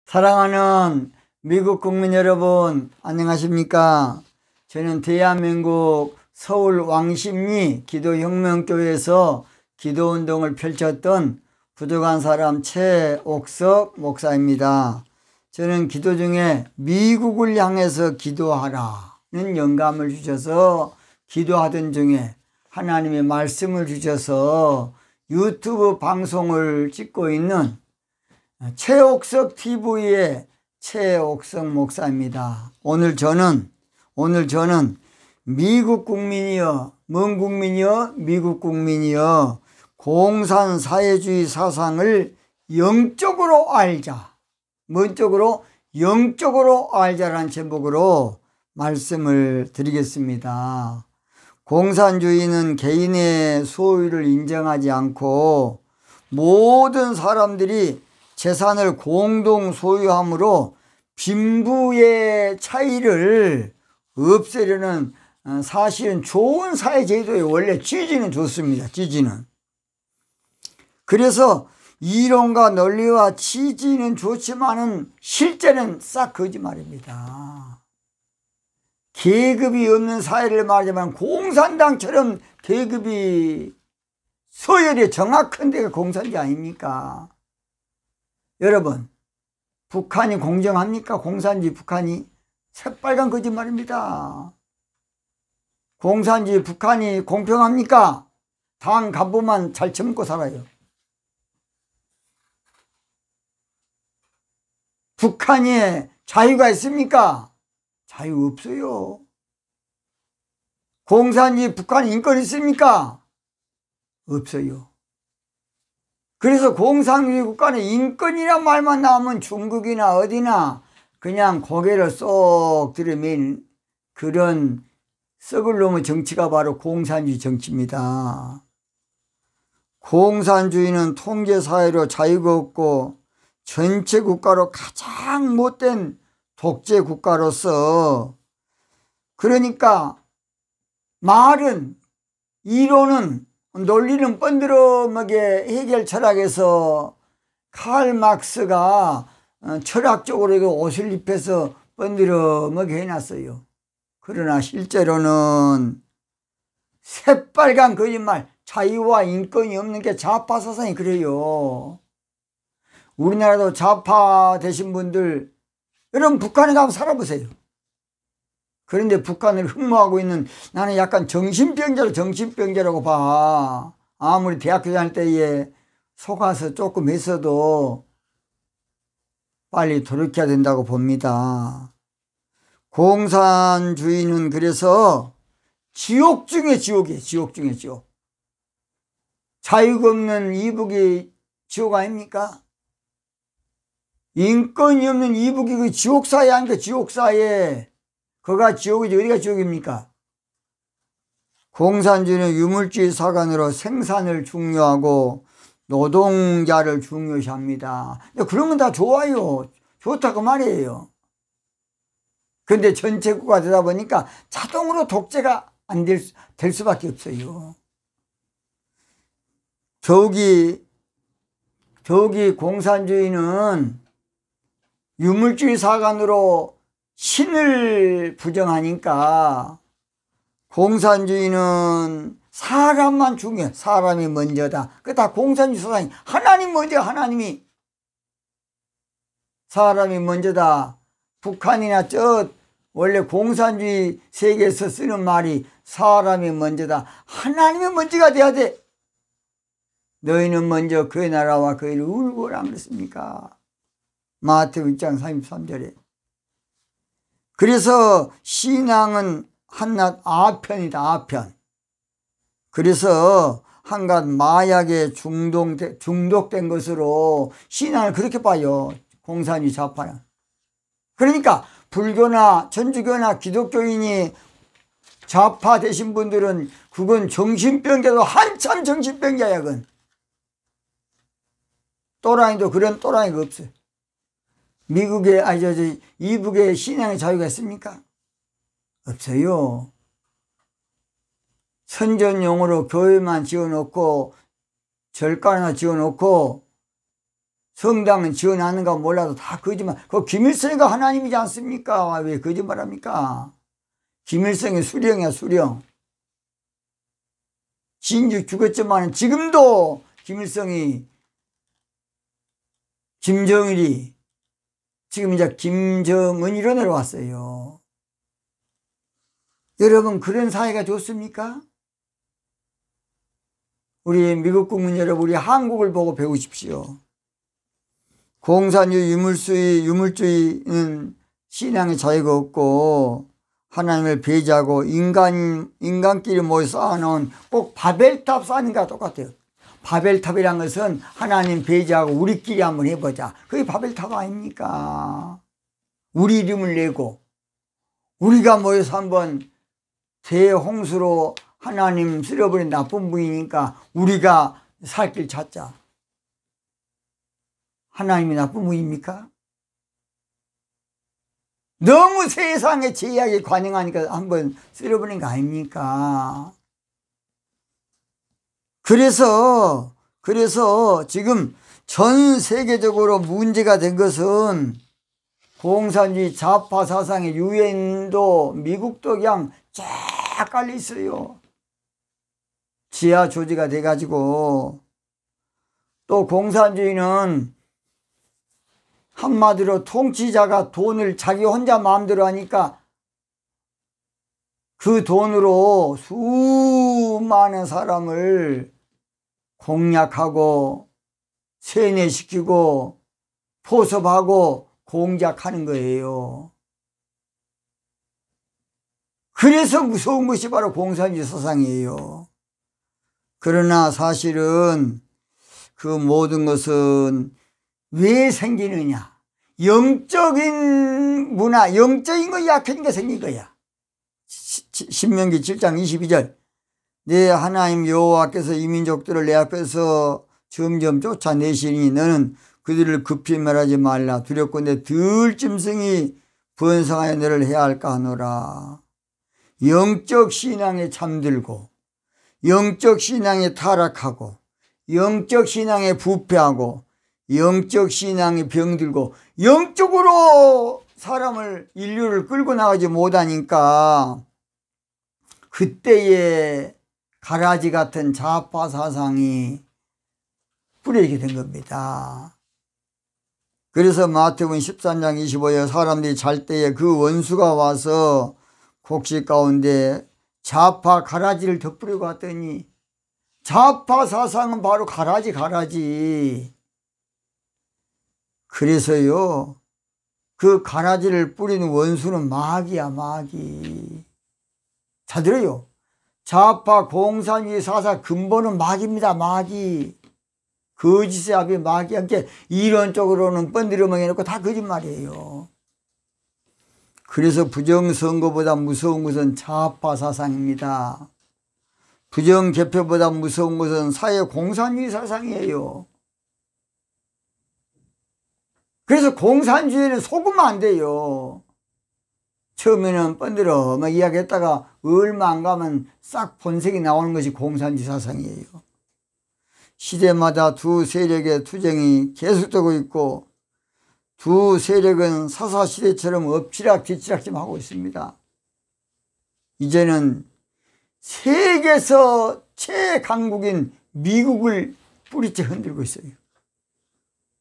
사랑하는 미국 국민 여러분, 안녕하십니까? 저는 대한민국 서울 왕십리 기도혁명교회에서 기도운동을 펼쳤던 부족한 사람 최옥석 목사입니다. 저는 기도 중에 미국을 향해서 기도하라는 영감을 주셔서 기도하던 중에 하나님의 말씀을 주셔서 유튜브 방송을 찍고 있는 최옥석 TV의 최옥석 목사입니다. 오늘 저는 미국 국민이여, 먼 국민이여, 미국 국민이여, 공산사회주의 사상을 영적으로 알자. 뭔 쪽으로? 영적으로 알자라는 제목으로 말씀을 드리겠습니다. 공산주의는 개인의 소유를 인정하지 않고 모든 사람들이 재산을 공동 소유함으로 빈부의 차이를 없애려는 사실은 좋은 사회제도의 원래 취지는 좋습니다. 취지는. 그래서 이론과 논리와 취지는 좋지만은 실제는 싹 거짓말입니다. 계급이 없는 사회를 말하자면 공산당처럼 계급이 서열이 정확한 데가 공산주의 아닙니까? 여러분, 북한이 공정합니까? 공산주의 북한이? 새빨간 거짓말입니다. 공산주의 북한이 공평합니까? 당 간부만 잘 처먹고 살아요. 북한에 자유가 있습니까? 자유 없어요. 공산주의 북한에 인권 있습니까? 없어요. 그래서 공산주의 국가는 인권이란 말만 나오면 중국이나 어디나 그냥 고개를 쏙 들이민 그런 썩을 놈의 정치가 바로 공산주의 정치입니다. 공산주의는 통제사회로 자유가 없고 전체 국가로 가장 못된 독재 국가로서, 그러니까 말은, 이론은, 논리는 번드러먹게 해결 철학에서 칼 막스가 철학적으로 옷을 입혀서 번드러먹게 해놨어요. 그러나 실제로는 새빨간 거짓말, 자유와 인권이 없는 게 좌파 사상이 그래요. 우리나라도 좌파 되신 분들, 여러분 북한에 가면 살아보세요. 그런데 북한을 흠모하고 있는, 나는 약간 정신병자라고 봐. 아무리 대학교 다닐 때에 속아서 조금 했어도 빨리 돌이켜야 된다고 봅니다. 공산주의는 그래서 지옥 중에 지옥이에요. 지옥 중에 지옥. 자유가 없는 이북이 지옥 아닙니까? 인권이 없는 이북이 그 지옥사회 아닙니까? 지옥사회. 거가 지옥이지 어디가 지옥입니까? 공산주의는 유물주의 사관으로 생산을 중요하고 노동자를 중요시합니다. 그런 건 다 좋아요. 좋다고 말이에요. 그런데 전체 국가가 되다 보니까 자동으로 독재가 안 될 수밖에 없어요. 저기 공산주의는 유물주의 사관으로 신을 부정하니까 공산주의는 사람만 중요해. 사람이 먼저다. 그게 다 공산주의 사상이. 하나님 먼저, 하나님이. 사람이 먼저다. 북한이나 원래 공산주의 세계에서 쓰는 말이 사람이 먼저다. 하나님이 먼저가 돼야 돼. 너희는 먼저 그의 나라와 그의 일을 울고라 그랬습니까? 마태복음 6장 33절에. 그래서 신앙은 한낱 아편이다. 아편. 그래서 한갓 마약에 중독된 것으로 신앙을 그렇게 봐요. 공산주의 좌파는. 그러니까 불교나 천주교나 기독교인이 좌파 되신 분들은 그건 정신병자도 한참 정신병자야. 그건 또라이도 그런 또라이가 없어요. 미국에 이북에 신앙의 자유가 있습니까? 없어요. 선전용으로 교회만 지어놓고 절간하나 지어놓고 성당은 지어놨는가 몰라도 다 거짓말. 그 김일성이가 하나님이지 않습니까? 왜 거짓말합니까? 김일성이 수령이야, 수령. 진즉 죽었지만 지금도 김일성이, 김정일이, 지금 이제 김정은이로 내려왔어요. 여러분, 그런 사회가 좋습니까? 우리 미국 국민 여러분, 우리 한국을 보고 배우십시오. 공산주의, 유물주의는 신앙의 자유가 없고 하나님을 배제하고 인간끼리 모여 쌓아놓은, 꼭 바벨탑 쌓는 거와 똑같아요. 바벨탑이란 것은 하나님 배제하고 우리끼리 한번 해보자. 그게 바벨탑 아닙니까? 우리 이름을 내고 우리가 모여서 한번 대홍수로 하나님 쓸어버린 나쁜 분이니까 우리가 살 길 찾자. 하나님이 나쁜 분입니까? 너무 세상의 제약에 관영하니까 한번 쓸어버린 거 아닙니까? 그래서 지금 전 세계적으로 문제가 된 것은 공산주의 좌파 사상의 유엔도, 미국도 그냥 쫙 깔려 있어요. 지하 조지가 돼가지고. 또 공산주의는 한마디로 통치자가 돈을 자기 혼자 마음대로 하니까 그 돈으로 수많은 사람을 공략하고 세뇌시키고 포섭하고 공작하는 거예요. 그래서 무서운 것이 바로 공산주의 사상이에요. 그러나 사실은 그 모든 것은 왜 생기느냐? 영적인 문화, 영적인 거 약해지니까 생긴 거야. 신명기 7장 22절. 내 하나님 여호와께서 이 민족들을 내 앞에서 점점 쫓아내시니 너는 그들을 급히 멸하지 말라. 두렵건대 들짐승이 번성하여 너를 해야 할까 하노라. 영적 신앙에 잠들고, 영적 신앙에 타락하고, 영적 신앙에 부패하고, 영적 신앙에 병들고, 영적으로 사람을, 인류를 끌고 나가지 못하니까 그때에 가라지 같은 좌파 사상이 뿌려지게 된 겁니다. 그래서 마태복음 13장 25절, 사람들이 잘 때에 그 원수가 와서 곡식 가운데 좌파 가라지를 덧뿌리고 갔더니, 좌파 사상은 바로 가라지. 그래서요, 그 가라지를 뿌리는 원수는 마귀야, 마귀. 잘 들어요. 좌파 공산주의 사상 근본은 마귀입니다, 마귀. 거짓의 아비 마귀. 함께 이론적으로는 번드러먹이 해놓고 다 거짓말이에요. 그래서 부정선거보다 무서운 것은 좌파 사상입니다. 부정개표보다 무서운 것은 사회공산주의 사상이에요. 그래서 공산주의는 속으면 안 돼요. 처음에는 번들어 막 이야기했다가 얼마 안 가면 싹 본색이 나오는 것이 공산주의 사상이에요. 시대마다 두 세력의 투쟁이 계속되고 있고, 두 세력은 사사시대처럼 엎치락 뒤치락 좀 하고 있습니다. 이제는 세계에서 최강국인 미국을 뿌리째 흔들고 있어요.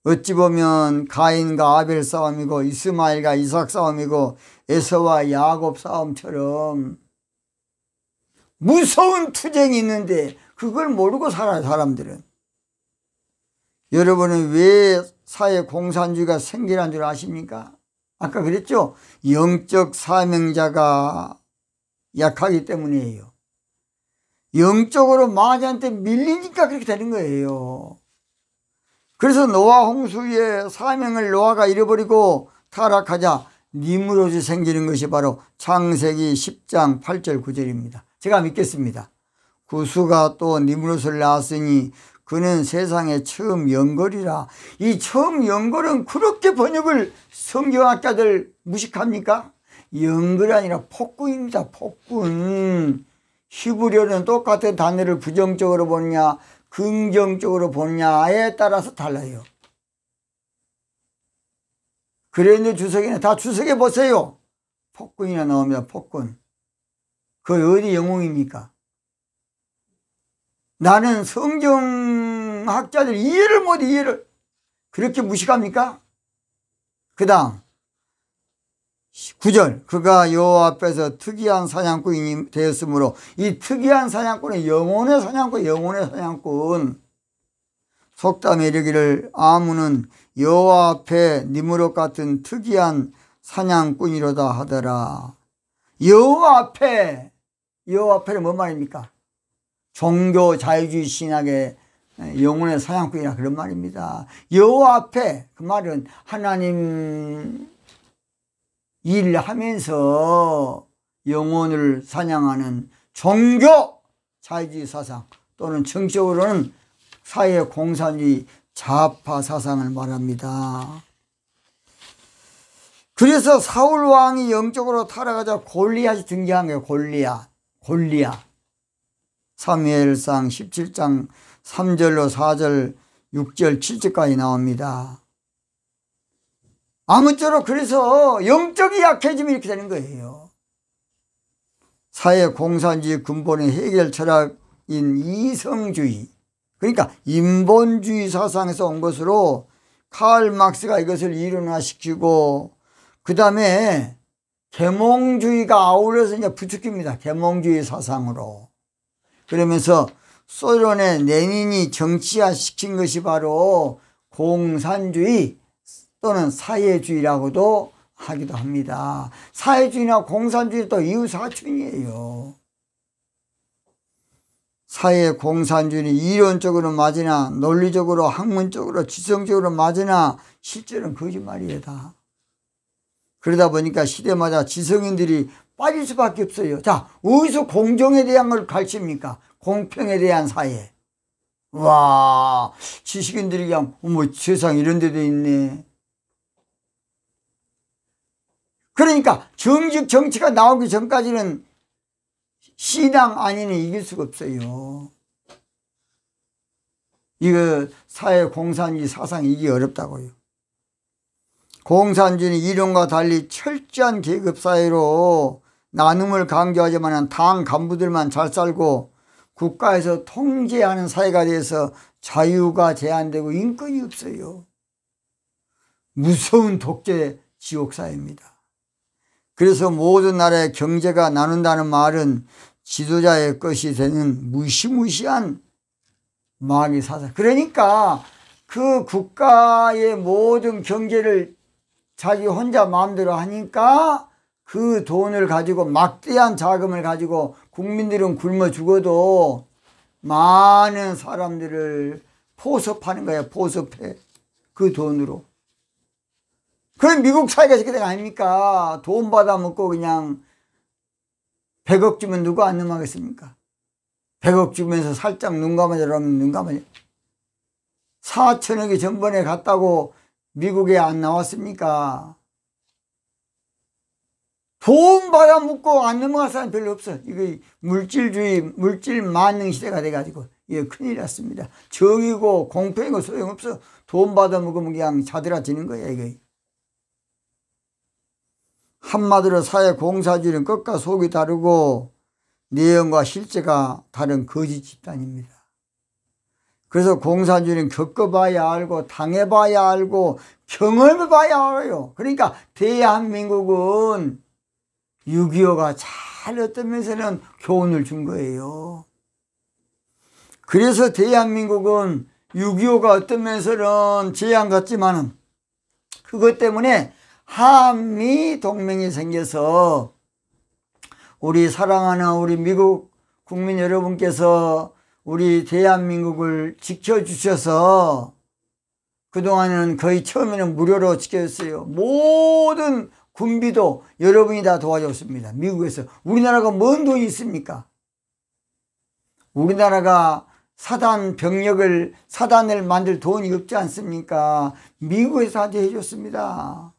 어찌 보면 가인과 아벨 싸움이고 이스마엘과 이삭 싸움이고 에서와 야곱 싸움처럼 무서운 투쟁이 있는데 그걸 모르고 살아요, 사람들은. 여러분은 왜 사회 공산주의가 생기는 줄 아십니까? 아까 그랬죠? 영적 사명자가 약하기 때문이에요. 영적으로 마귀한테 밀리니까 그렇게 되는 거예요. 그래서 노아 홍수의 사명을 노아가 잃어버리고 타락하자 니무롯이 생기는 것이 바로 창세기 10장 8절 9절입니다. 제가 믿겠습니다. 구수가 또 니무롯을 낳았으니 그는 세상에 처음 연걸이라. 이 처음 연걸은 그렇게 번역을 성경학자들 무식합니까? 연걸이 아니라 폭군입니다. 폭군. 히브리어는 똑같은 단어를 부정적으로 보느냐 긍정적으로 보느냐에 따라서 달라요. 그랬는데 주석에는 다 주석해 보세요. 폭군이나 나옵니다. 폭군. 그 어디 영웅입니까? 나는 성경학자들 이해를 못해. 이해를 그렇게 무식합니까? 그 다음 9절 그가 여호와 앞에서 특이한 사냥꾼이 되었으므로 이 특이한 사냥꾼은 영혼의 사냥꾼, 영혼의 사냥꾼. 속담에 이르기를 아무는 여호와 앞에 니무롯 같은 특이한 사냥꾼이로다 하더라. 여호와 앞에, 여호와 앞에는 뭔 말입니까? 종교 자유주의 신학의 영혼의 사냥꾼이라 그런 말입니다. 여호와 앞에, 그 말은 하나님 일하면서 영혼을 사냥하는 종교 자유주의 사상 또는 정적으로는 사회 공산주의 좌파 사상을 말합니다. 그래서 사울 왕이 영적으로 타락하자 골리앗이 등장한 거예요. 골리앗. 사무엘상 17장 3절로 4절 6절 7절까지 나옵니다. 아무쪼록 그래서 영적이 약해지면 이렇게 되는 거예요. 사회 공산주의 근본의 해결 철학인 이성주의, 그러니까 인본주의 사상에서 온 것으로 칼 막스가 이것을 이론화시키고 그 다음에 계몽주의가 아울러서 이제 부추깁니다. 계몽주의 사상으로. 그러면서 소련의 레닌이 정치화시킨 것이 바로 공산주의 또는 사회주의라고도 하기도 합니다. 사회주의나 공산주의 또 이웃사촌이에요. 사회 공산주의는 이론적으로 맞으나 논리적으로 학문적으로 지성적으로 맞으나 실제로는 거짓말이에요. 다. 그러다 보니까 시대마다 지성인들이 빠질 수밖에 없어요. 자, 어디서 공정에 대한 걸 가르칩니까? 공평에 대한 사회. 와, 지식인들이 그냥 어머 세상 이런 데도 있네. 그러니까 정직 정치가 나오기 전까지는 신앙 아니면 이길 수가 없어요. 이거 사회 공산주의 사상 이기 어렵다고요. 공산주의는 이론과 달리 철저한 계급사회로 나눔을 강조하지만 당 간부들만 잘 살고 국가에서 통제하는 사회가 돼서 자유가 제한되고 인권이 없어요. 무서운 독재 지옥사회입니다. 그래서 모든 나라의 경제가 나눈다는 말은 지도자의 것이 되는 무시무시한 마귀 사상. 그러니까 그 국가의 모든 경제를 자기 혼자 마음대로 하니까 그 돈을 가지고 막대한 자금을 가지고 국민들은 굶어 죽어도 많은 사람들을 포섭하는 거야. 포섭해. 그 돈으로. 그럼 미국 사회가 이렇게 된 거 아닙니까? 돈 받아 먹고 그냥 100억 주면 누가 안 넘어가겠습니까? 100억 주면서 살짝 눈 감아주라면 눈 감아줘. 4천억이 전번에 갔다고 미국에 안 나왔습니까? 돈 받아 먹고 안 넘어갈 사람 별로 없어. 이거 물질주의, 물질 만능 시대가 돼가지고 이거 큰일 났습니다. 정의고 공평이고 소용없어. 돈 받아 먹으면 그냥 자들아지는 거야, 이거. 한마디로 사회 공산주의는 끝과 속이 다르고 내용과 실제가 다른 거짓 집단입니다. 그래서 공산주의는 겪어봐야 알고 당해봐야 알고 경험해봐야 알아요. 그러니까 대한민국은 6.25가 잘 어떤 면에서는 교훈을 준 거예요. 그래서 대한민국은 6.25가 어떤 면에서는 재앙 같지만은 그것 때문에 한미 동맹이 생겨서 우리 사랑하는 우리 미국 국민 여러분께서 우리 대한민국을 지켜주셔서 그동안은 거의 처음에는 무료로 지켜줬어요. 모든 군비도 여러분이 다 도와줬습니다. 미국에서. 우리나라가 뭔 돈이 있습니까? 우리나라가 사단을 만들 돈이 없지 않습니까? 미국에서 한테 해줬습니다.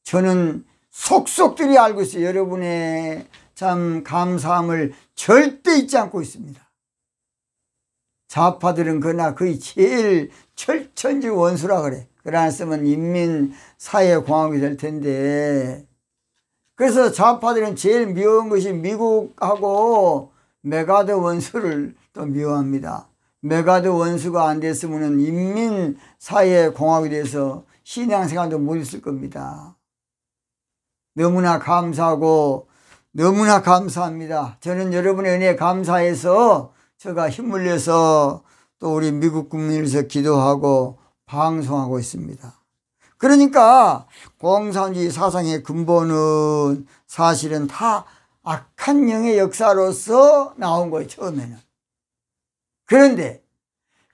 저는 속속들이 알고 있어요. 여러분의 참 감사함을 절대 잊지 않고 있습니다. 좌파들은 그러나 거의 제일 철천지 원수라 그래. 그러했으면 인민사회공화국이 될 텐데, 그래서 좌파들은 제일 미워한 것이 미국하고 메가드 원수를 또 미워합니다. 메가드 원수가 안 됐으면 인민사회공화국에 대해서 신앙생활도 못 있을 겁니다. 너무나 감사하고 너무나 감사합니다. 저는 여러분의 은혜에 감사해서 제가 힘을 내서 또 우리 미국 국민을 위해서 기도하고 방송하고 있습니다. 그러니까 공산주의 사상의 근본은 사실은 다 악한 영의 역사로서 나온 거예요, 처음에는. 그런데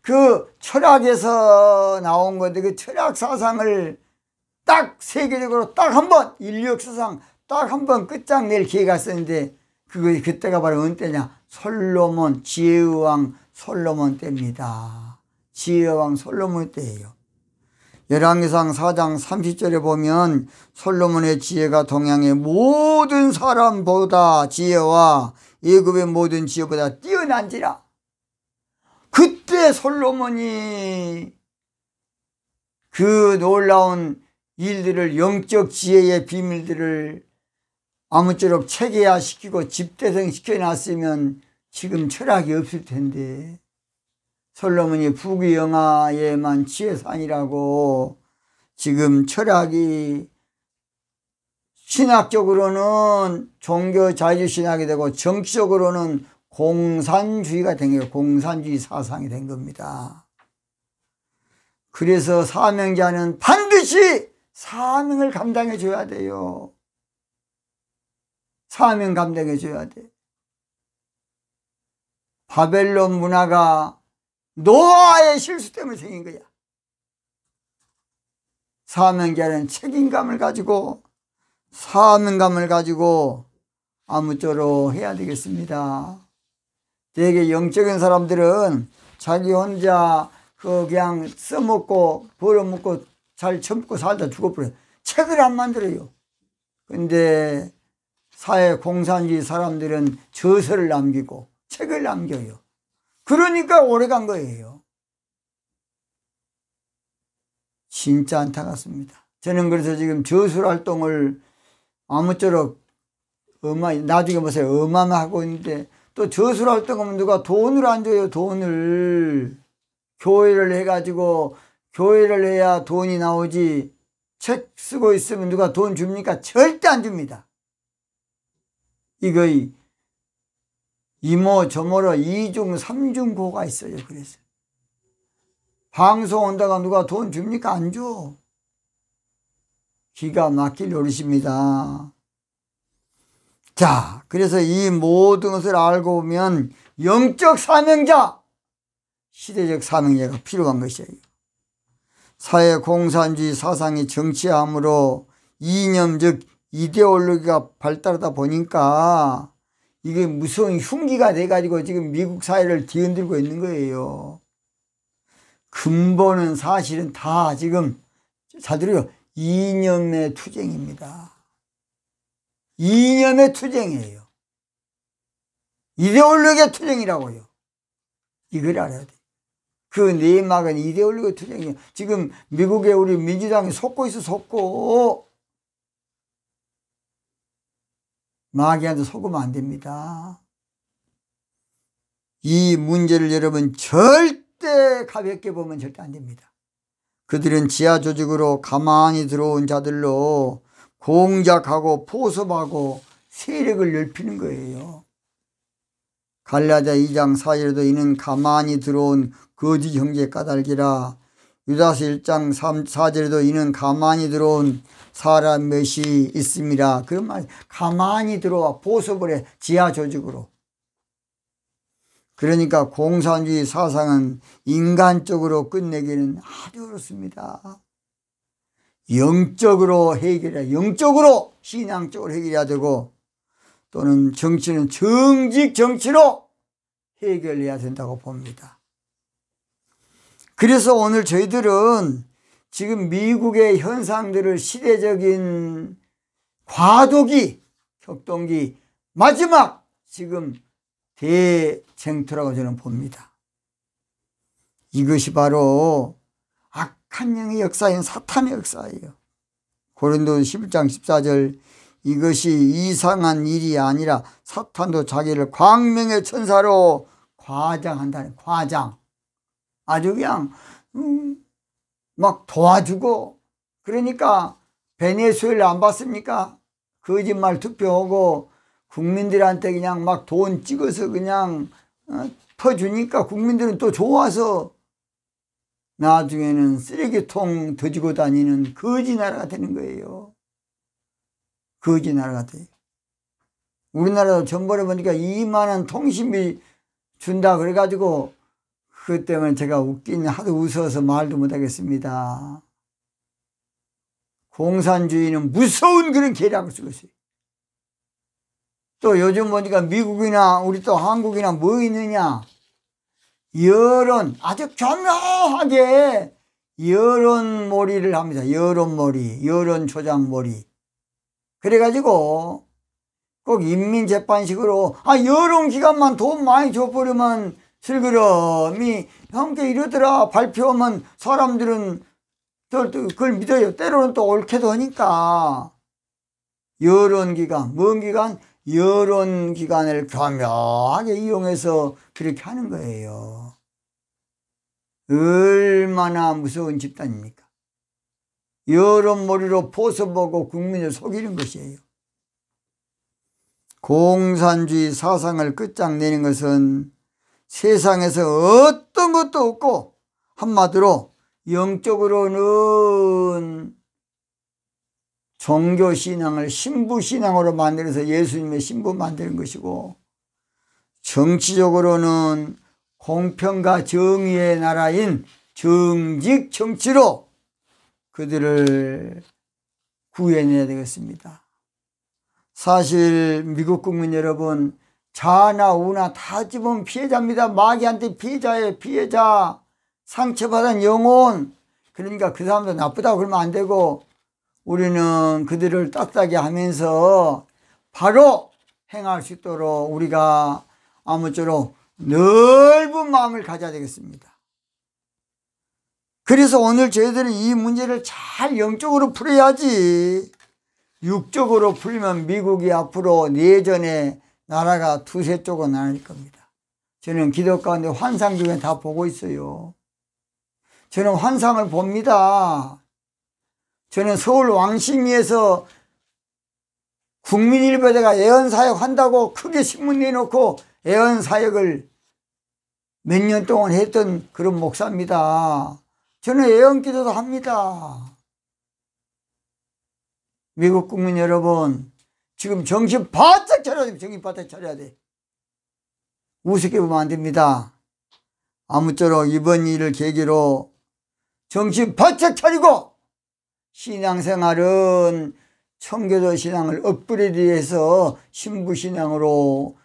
그 철학에서 나온 건데 그 철학 사상을 딱 세계적으로 딱 한 번, 인류 역사상 딱 한 번 끝장낼 기회가 있었는데 그때가 바로 어느 때냐? 솔로몬, 지혜의 왕 솔로몬 때입니다. 지혜의 왕 솔로몬 때예요. 열왕기상 4장 30절에 보면 솔로몬의 지혜가 동양의 모든 사람보다 지혜와 애굽의 모든 지혜보다 뛰어난지라. 그때 솔로몬이 그 놀라운 일들을, 영적 지혜의 비밀들을 아무쪼록 체계화시키고 집대성시켜놨으면 지금 철학이 없을 텐데, 솔로몬이 부귀영화에만 지혜산이라고 지금 철학이 신학적으로는 종교 자유주의 신학이 되고 정치적으로는 공산주의가 된 거예요. 공산주의 사상이 된 겁니다. 그래서 사명자는 반드시 사명을 감당해 줘야 돼요. 사명 감당해 줘야 돼. 바벨론 문화가 노아의 실수 때문에 생긴 거야. 사명자는 책임감을 가지고 사명감을 가지고 아무쪼록 해야 되겠습니다. 되게 영적인 사람들은 자기 혼자 그냥 써먹고 벌어먹고 잘 처먹고 살다 죽어버려요. 책을 안 만들어요. 근데 사회 공산주의 사람들은 저서를 남기고 책을 남겨요. 그러니까 오래 간 거예요. 진짜 안타깝습니다. 저는 그래서 지금 저술 활동을 아무쪼록 나중에 보세요. 어마어마하고 있는데 또 저술 활동하면 누가 돈을 안 줘요. 돈을. 교회를 해가지고 교회를 해야 돈이 나오지, 책 쓰고 있으면 누가 돈 줍니까? 절대 안 줍니다. 이거 이모 저모로 2중 3중 고가 있어요. 그래서 방송 온다가 누가 돈 줍니까? 안 줘. 기가 막힐 노릇입니다. 자, 그래서 이 모든 것을 알고 보면 영적 사명자, 시대적 사명자가 필요한 것이에요. 사회 공산주의 사상이 정치함으로 이념 즉 이데올로기가 발달하다 보니까 이게 무서운 흉기가 돼가지고 지금 미국 사회를 뒤흔들고 있는 거예요. 근본은 사실은 다 지금 잘 들어요. 이념의 투쟁입니다. 이념의 투쟁이에요. 이데올로기의 투쟁이라고요. 이걸 알아야 돼. 그 내막은 이데올로기 투쟁이에요. 지금 미국에 우리 민주당이 속고 있어, 속고. 마귀한테 속으면 안 됩니다. 이 문제를 여러분 절대 가볍게 보면 절대 안 됩니다. 그들은 지하 조직으로 가만히 들어온 자들로 공작하고 포섭하고 세력을 넓히는 거예요. 갈라디아 2장 4절에도 이는 가만히 들어온 거짓 형제 까닭이라, 유다서 1장 4절에도 이는 가만히 들어온 사람 몇이 있음이라. 그런 말, 가만히 들어와 보석을 해, 지하 조직으로. 그러니까 공산주의 사상은 인간적으로 끝내기는 아주 어렵습니다. 영적으로 해결해야, 영적으로 신앙적으로 해결해야 되고, 또는 정치는 정직 정치로 해결해야 된다고 봅니다. 그래서 오늘 저희들은 지금 미국의 현상들을 시대적인 과도기, 격동기, 마지막 지금 대쟁투라고 저는 봅니다. 이것이 바로 악한 영의 역사인 사탄의 역사예요. 고린도서 11장 14절 이것이 이상한 일이 아니라 사탄도 자기를 광명의 천사로 과장한다는 과장. 아주 그냥 막 도와주고 그러니까 베네수엘라 안 봤습니까? 거짓말 투표하고 국민들한테 그냥 막 돈 찍어서 그냥 퍼주니까 국민들은 또 좋아서 나중에는 쓰레기통 더지고 다니는 거지 나라가 되는 거예요. 거지 나라가 돼요. 우리나라도 전번에 보니까 2만 원 통신비 준다 그래가지고 그것 때문에 제가 하도 웃어서 말도 못하겠습니다. 공산주의는 무서운 그런 계략을 쓰고 있어요. 또 요즘 보니까 미국이나 우리 또 한국이나 뭐 있느냐, 여론, 아주 교묘하게 여론몰이를 합니다. 여론몰이, 여론조작몰이. 그래가지고 꼭 인민재판식으로 여론기관만 돈 많이 줘버리면 슬그러미 함께 이러더라 발표하면 사람들은 또 그걸 믿어요. 때로는 또 옳게도 하니까. 여론기관, 뭔 기관? 여론기관을 교묘하게 이용해서 그렇게 하는 거예요. 얼마나 무서운 집단입니까? 여론몰이로 포섭하고 국민을 속이는 것이에요. 공산주의 사상을 끝장내는 것은 세상에서 어떤 것도 없고 한마디로 영적으로는 종교신앙을 신부신앙으로 만들어서 예수님의 신부 만드는 것이고, 정치적으로는 공평과 정의의 나라인 정직 정치로 그들을 구해내야 되겠습니다. 사실 미국 국민 여러분, 자나 우나 다 집은 피해자입니다. 마귀한테 피해자예요. 피해자. 상처받은 영혼. 그러니까 그 사람도 나쁘다고 그러면 안 되고, 우리는 그들을 딱딱이 하면서 바로 행할 수 있도록 우리가 아무쪼록 넓은 마음을 가져야 되겠습니다. 그래서 오늘 저희들은 이 문제를 잘 영적으로 풀어야지, 육적으로 풀면 미국이 앞으로 내전에 나라가 두세 쪽으로 나뉠 겁니다. 저는 기도 가운데 환상 중에 다 보고 있어요. 저는 환상을 봅니다. 저는 서울 왕십리에서 국민일보대가 애언사역 한다고 크게 신문 내놓고 애언사역을 몇 년 동안 했던 그런 목사입니다. 저는 애언기도도 합니다. 미국 국민 여러분, 지금 정신 바짝 차려야 돼. 정신 바짝 차려야 돼. 우습게 보면 안 됩니다. 아무쪼록 이번 일을 계기로 정신 바짝 차리고 신앙생활은 청교도 신앙을 업그레이드해서 신부신앙으로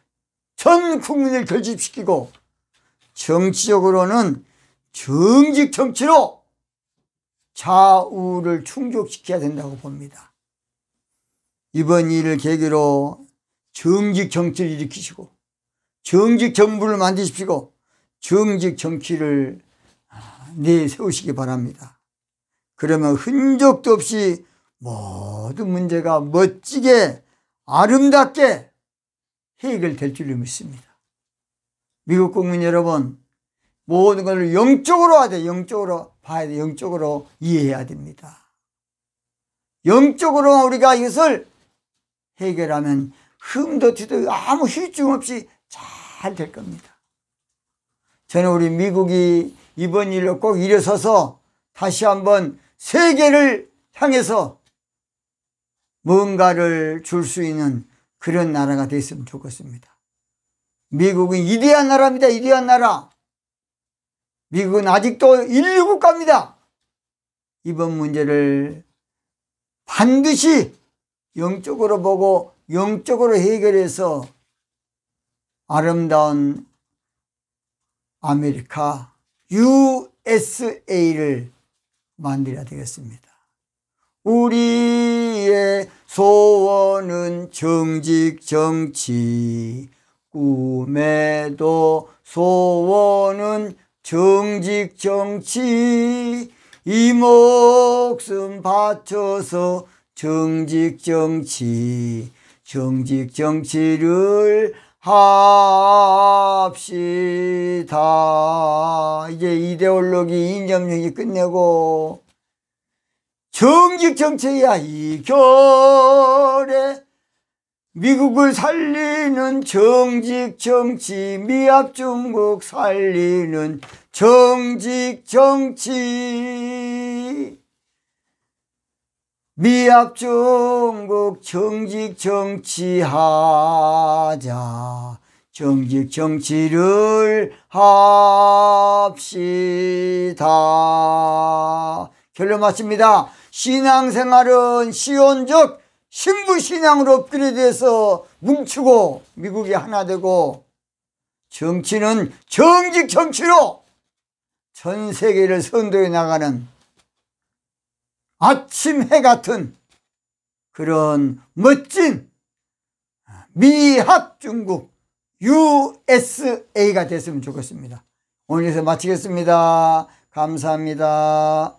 전 국민을 결집시키고, 정치적으로는 정직 정치로 좌우를 충족시켜야 된다고 봅니다. 이번 일을 계기로 정직 정치를 일으키시고 정직 정부를 만드십시오. 정직 정치를 내세우시기 바랍니다. 그러면 흔적도 없이 모든 문제가 멋지게 아름답게 해결될 줄로 믿습니다. 미국 국민 여러분, 모든 것을 영적으로 해야 돼. 영적으로 봐야 돼. 영적으로 이해해야 됩니다. 영적으로 우리가 이것을 해결하면 흠도 티도 아무 후유증 없이 잘 될 겁니다. 저는 우리 미국이 이번 일로 꼭 일어서서 다시 한번 세계를 향해서 뭔가를 줄 수 있는 그런 나라가 됐으면 좋겠습니다. 미국은 위대한 나라입니다. 위대한 나라. 미국은 아직도 인류 국가입니다. 이번 문제를 반드시 영적으로 보고 영적으로 해결해서 아름다운 아메리카 USA를 만들어야 되겠습니다. 우리의 소원은 정직 정치, 꿈에도 소원은 정직 정치, 이 목숨 바쳐서 정직정치를 합시다. 이제 이데올로기 이념정치 끝내고 정직정치야 이겨내. 미국을 살리는 정직정치, 미합중국 살리는 정직정치. 미합중국 정직정치 하자. 정직정치를 합시다. 결론 맞습니다. 신앙생활은 시온적 신부신앙으로 업그레이드해서 뭉치고 미국이 하나 되고, 정치는 정직정치로 전 세계를 선도해 나가는 아침 해 같은 그런 멋진 미합중국 USA가 됐으면 좋겠습니다. 오늘 여기서 마치겠습니다. 감사합니다.